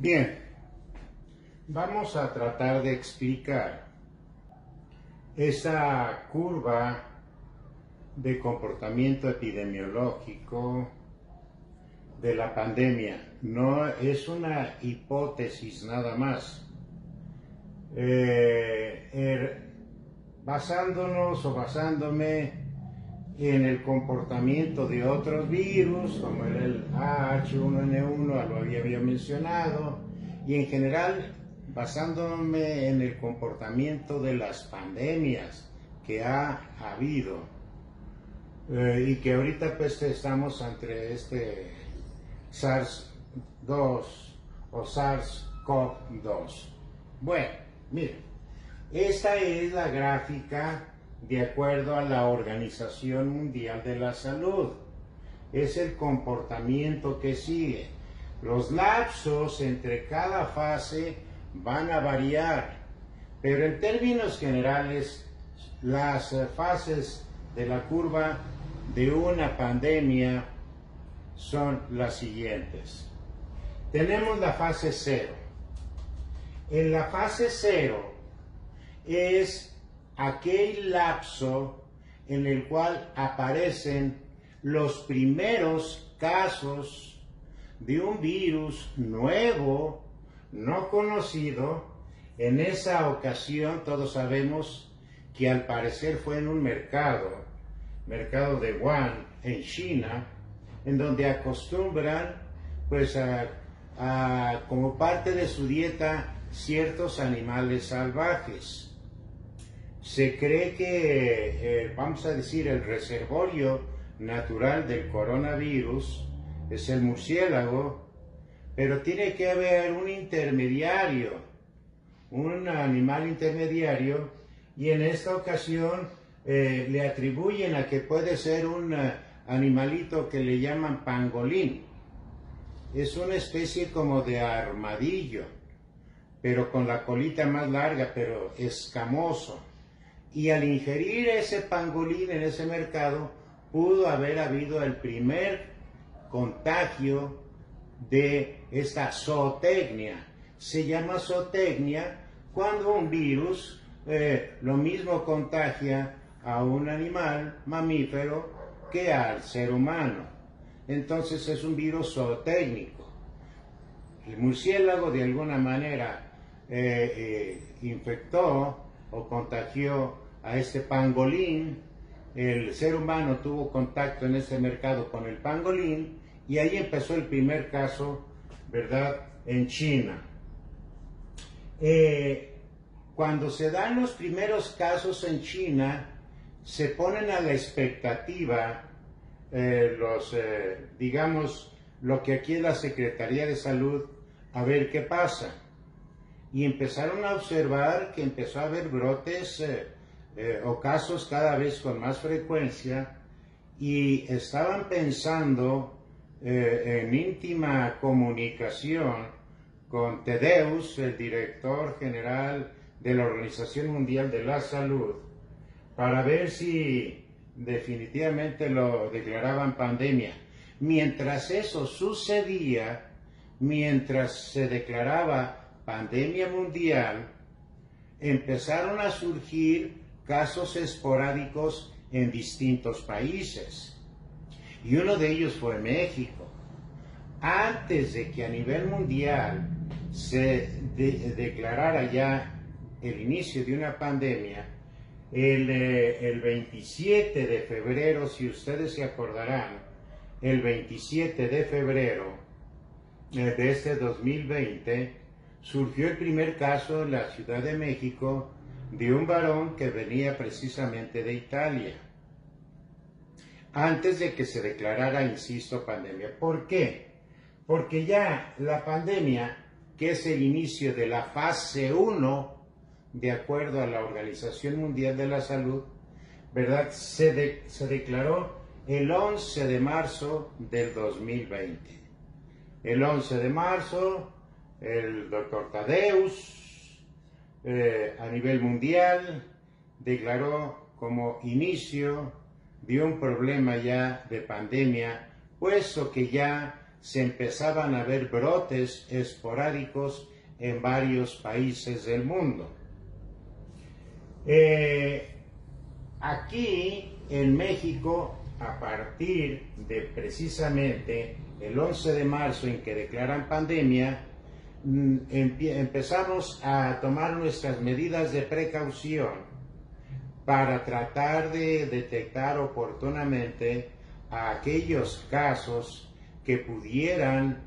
Bien, vamos a tratar de explicar esa curva de comportamiento epidemiológico de la pandemia. No es una hipótesis nada más. Basándome en el comportamiento de otros virus, como el H1N1, lo había mencionado, y en general basándome en el comportamiento de las pandemias que ha habido, y que ahorita pues estamos entre este SARS-2 o SARS-CoV-2. Bueno, miren, esta es la gráfica de acuerdo a la Organización Mundial de la Salud. Es el comportamiento que sigue. Los lapsos entre cada fase van a variar, pero en términos generales, las fases de la curva de una pandemia son las siguientes. Tenemos la fase 0. En la fase 0 es aquel lapso en el cual aparecen los primeros casos de un virus nuevo, no conocido. En esa ocasión todos sabemos que al parecer fue en un mercado de Wuhan, en China, en donde acostumbran pues como parte de su dieta ciertos animales salvajes. Se cree que, vamos a decir, el reservorio natural del coronavirus es el murciélago, pero tiene que haber un intermediario, un animal intermediario, y en esta ocasión le atribuyen a que puede ser un animalito que le llaman pangolín. Es una especie como de armadillo, pero con la colita más larga, pero escamoso. Y al ingerir ese pangolín en ese mercado, pudo haber habido el primer contagio de esta zootecnia. Se llama zootecnia cuando un virus lo mismo contagia a un animal mamífero que al ser humano. Entonces es un virus zootécnico. El murciélago de alguna manera infectó o contagió a este pangolín. El ser humano tuvo contacto en ese mercado con el pangolín y ahí empezó el primer caso, ¿verdad?, en China. Cuando se dan los primeros casos en China, se ponen a la expectativa digamos, lo que aquí es la Secretaría de Salud, a ver qué pasa. Y empezaron a observar que empezó a haber brotes o casos cada vez con más frecuencia, y estaban pensando en íntima comunicación con Tedros, el director general de la Organización Mundial de la Salud, para ver si definitivamente lo declaraban pandemia. Mientras eso sucedía, mientras se declaraba pandemia mundial, empezaron a surgir casos esporádicos en distintos países. Y uno de ellos fue México. Antes de que a nivel mundial se declarara ya el inicio de una pandemia, el 27 de febrero, si ustedes se acordarán, el 27 de febrero de este 2020, surgió el primer caso en la Ciudad de México de un varón que venía precisamente de Italia, antes de que se declarara, insisto, pandemia. ¿Por qué? Porque ya la pandemia, que es el inicio de la fase 1, de acuerdo a la Organización Mundial de la Salud, ¿verdad?, se declaró el 11 de marzo del 2020. El 11 de marzo, el doctor Tedros, a nivel mundial, declaró como inicio de un problema ya de pandemia, puesto que ya se empezaban a ver brotes esporádicos en varios países del mundo. Aquí en México, a partir de precisamente el 11 de marzo en que declaran pandemia, empezamos a tomar nuestras medidas de precaución para tratar de detectar oportunamente a aquellos casos que pudieran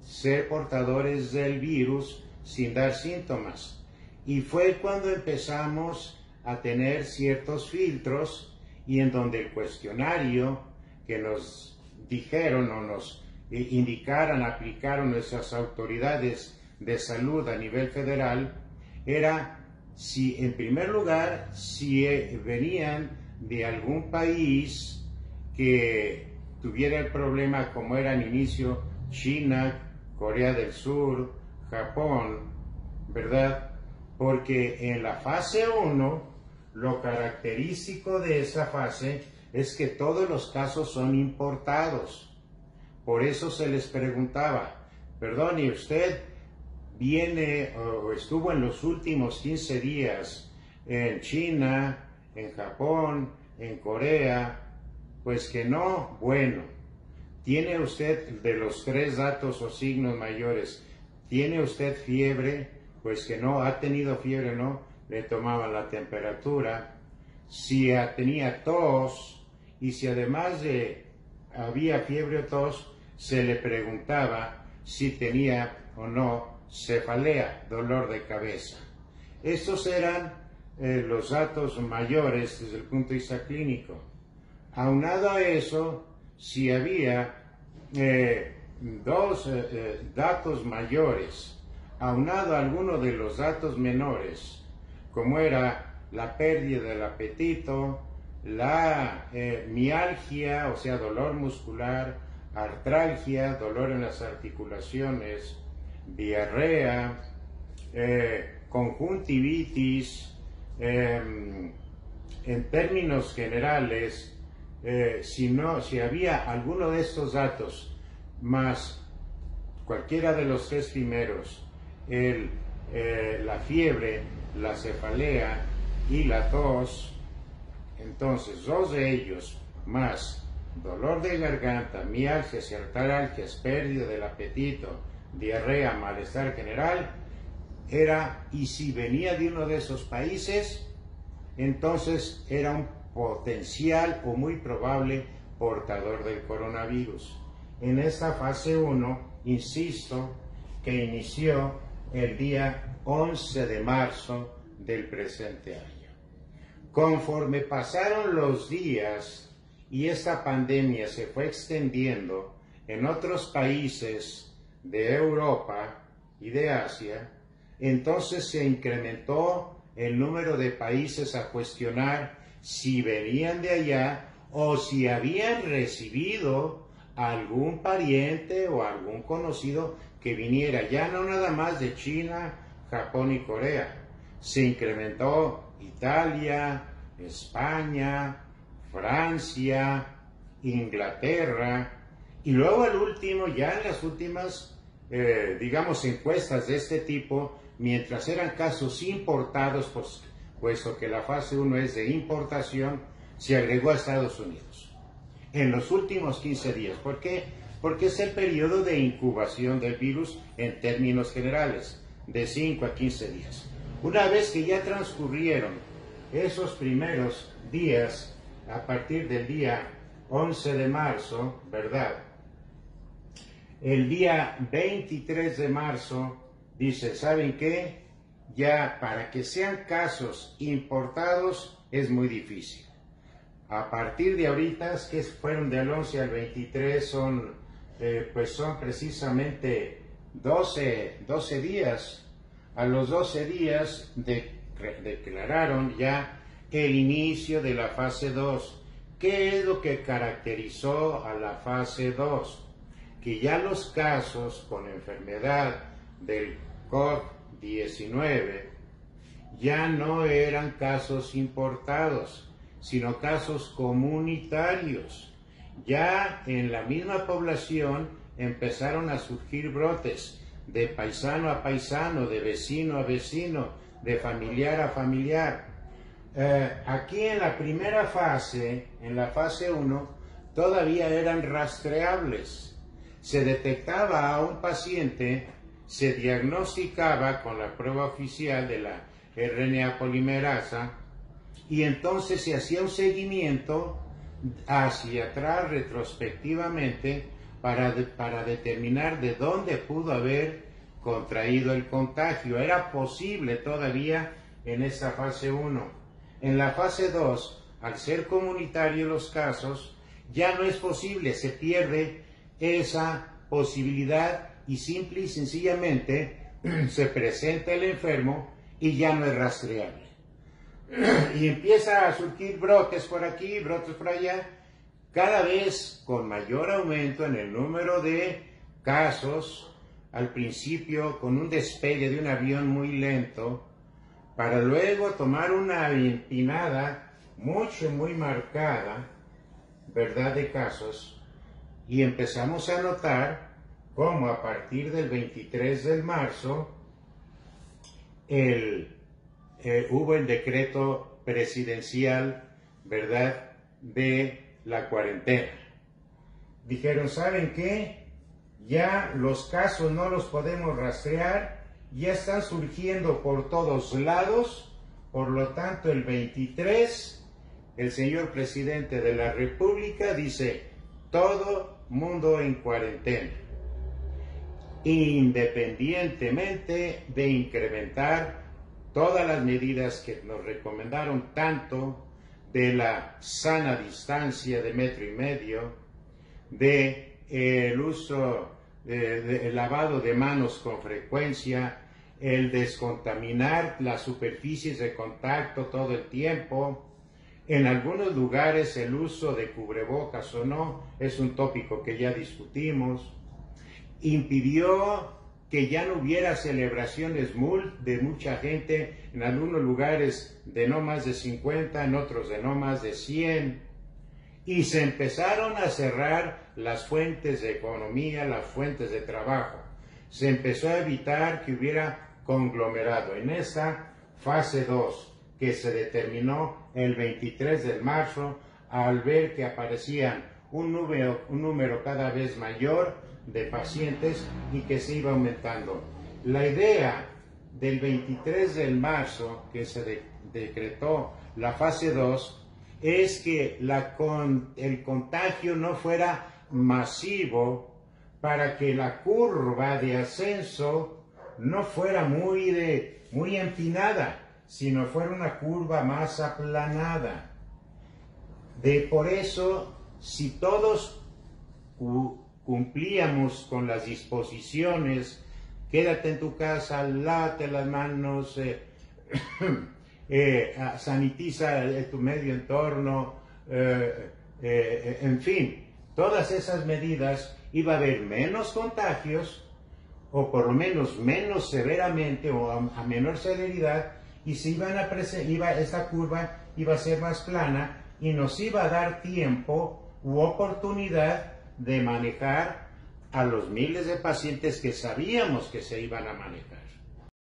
ser portadores del virus sin dar síntomas. Y fue cuando empezamos a tener ciertos filtros y en donde el cuestionario que nos dijeron o nos indicaran, aplicaron nuestras autoridades de salud a nivel federal, era si, en primer lugar, si venían de algún país que tuviera el problema como era al inicio China, Corea del Sur, Japón, ¿verdad? Porque en la fase 1, lo característico de esa fase es que todos los casos son importados. Por eso se les preguntaba, perdón, ¿y usted viene o estuvo en los últimos 15 días en China, en Japón, en Corea? Pues que no. Bueno, ¿tiene usted de los 3 datos o signos mayores, tiene usted fiebre? Pues que no. ¿Ha tenido fiebre? No. Le tomaban la temperatura. Si tenía tos y si además de había fiebre o tos, se le preguntaba si tenía o no cefalea, dolor de cabeza. Estos eran los datos mayores desde el punto de vista clínico. Aunado a eso, si había dos datos mayores, aunado a alguno de los datos menores, como era la pérdida del apetito, la mialgia, o sea, dolor muscular, artralgia, dolor en las articulaciones, diarrea, conjuntivitis, en términos generales, si había alguno de estos datos más cualquiera de los 3 primeros, la fiebre, la cefalea y la tos, entonces 2 de ellos más dolor de garganta, mialgias y artralgias, pérdida del apetito, diarrea, malestar general, y si venía de uno de esos países, entonces era un potencial o muy probable portador del coronavirus. En esta fase 1, insisto, que inició el día 11 de marzo del presente año. Conforme pasaron los días y esta pandemia se fue extendiendo en otros países de Europa y de Asia, entonces se incrementó el número de países a cuestionar si venían de allá o si habían recibido algún pariente o algún conocido que viniera, ya no nada más de China, Japón y Corea. Se incrementó Italia, España, Francia, Inglaterra, y luego al último, ya en las últimas, encuestas de este tipo, mientras eran casos importados, puesto que la fase 1 es de importación, se agregó a Estados Unidos. En los últimos 15 días. ¿Por qué? Porque es el periodo de incubación del virus en términos generales, de 5 a 15 días. Una vez que ya transcurrieron esos primeros días, a partir del día 11 de marzo, ¿verdad? El día 23 de marzo, dice, ¿saben qué? Ya para que sean casos importados es muy difícil. A partir de ahorita, que fueron del 11 al 23, son precisamente 12 días. A los 12 días declararon ya el inicio de la fase 2. ¿Qué es lo que caracterizó a la fase 2? Que ya los casos con enfermedad del COVID-19 ya no eran casos importados, sino casos comunitarios. Ya en la misma población empezaron a surgir brotes de paisano a paisano, de vecino a vecino, de familiar a familiar. Aquí en la primera fase, en la fase 1, todavía eran rastreables. Se detectaba a un paciente, se diagnosticaba con la prueba oficial de la RNA polimerasa y entonces se hacía un seguimiento hacia atrás retrospectivamente para determinar de dónde pudo haber contraído el contagio. Era posible todavía en esta fase 1. En la fase 2, al ser comunitario los casos, ya no es posible, se pierde esa posibilidad y simple y sencillamente se presenta el enfermo y ya no es rastreable. Y empieza a surgir brotes por aquí, brotes por allá, cada vez con mayor aumento en el número de casos, al principio con un despegue de un avión muy lento, para luego tomar una empinada muy marcada, ¿verdad?, de casos, y empezamos a notar cómo a partir del 23 de marzo hubo el decreto presidencial, ¿verdad?, de la cuarentena. Dijeron, ¿saben qué? Ya los casos no los podemos rastrear, ya están surgiendo por todos lados, por lo tanto el 23, el señor presidente de la República dice, todo mundo en cuarentena, independientemente de incrementar todas las medidas que nos recomendaron, tanto de la sana distancia de 1,5 metros, de el uso el lavado de manos con frecuencia, el descontaminar las superficies de contacto todo el tiempo. En algunos lugares el uso de cubrebocas o no es un tópico que ya discutimos. Impidió que ya no hubiera celebraciones de mucha gente, en algunos lugares de no más de 50, en otros de no más de 100. Y se empezaron a cerrar las fuentes de economía, las fuentes de trabajo. Se empezó a evitar que hubiera conglomerado. En esta fase 2, que se determinó el 23 de marzo, al ver que aparecían un número cada vez mayor de pacientes y que se iba aumentando. La idea del 23 de marzo, que se decretó la fase 2, es que el contagio no fuera masivo, para que la curva de ascenso no fuera muy empinada, sino fuera una curva más aplanada. Por eso, si todos cumplíamos con las disposiciones, quédate en tu casa, lávate las manos, sanitiza tu medio entorno, en fin, todas esas medidas, iba a haber menos contagios, o por lo menos menos severamente o a menor severidad, y se esta curva iba a ser más plana y nos iba a dar tiempo u oportunidad de manejar a los miles de pacientes que sabíamos que se iban a manejar.